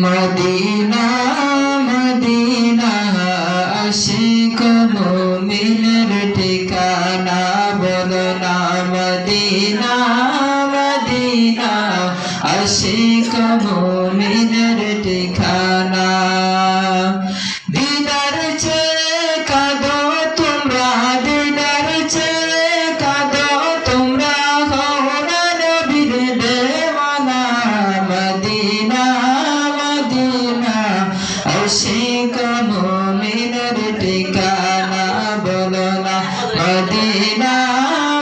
Medina Medina Ashiq মুমিনের ঠিকানা বলো না মদিনা মদিনা আশিক মুমিনের ঠিকানা দিদার চেয়ে কাঁদো তোমরা দিদার চেয়ে কাঁদো তোমরা হও না নবীর দেওয়ানা মদিনা মদিনা আশিক মুমিনের ঠিকানা বলো না মদিনা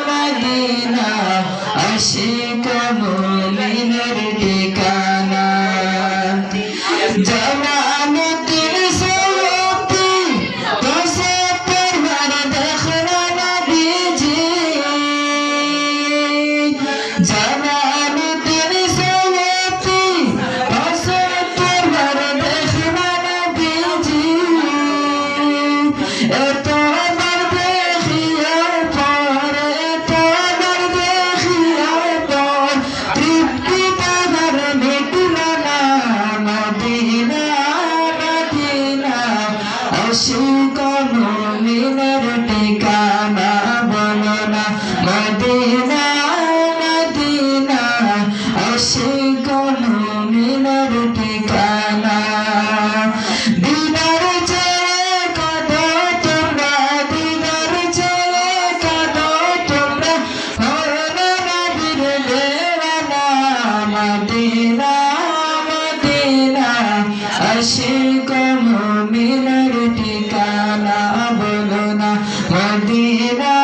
মদিনা আশিক মুমিনের ঠিকানা জামালুদ্দিন সৈয়দি দশে পরবার দেখলো নবীজি জামালুদ্দিন সৈয়দি দশে পরবার দেখলো নবীজি এতবার দেখিয়ার পর এতবার দেখিয়ার পর তৃপ্তি তাহার মিটল না মদিনা মদিনা আশিক মুমিনের ঠিকানা বলো না মদিনা মদিনা আশিক মুমিনের ঠিকানা দিদার চেয়ে কাঁদো তোমরা দিদার চেয়ে কাঁদো তোমরা হলো নবীর দেওয়ানা মদিনা মদিনা আশিক মুমিনের ঠিকানা বলো না মদিনা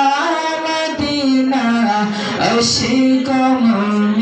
মদিনা আশিক মুমিনের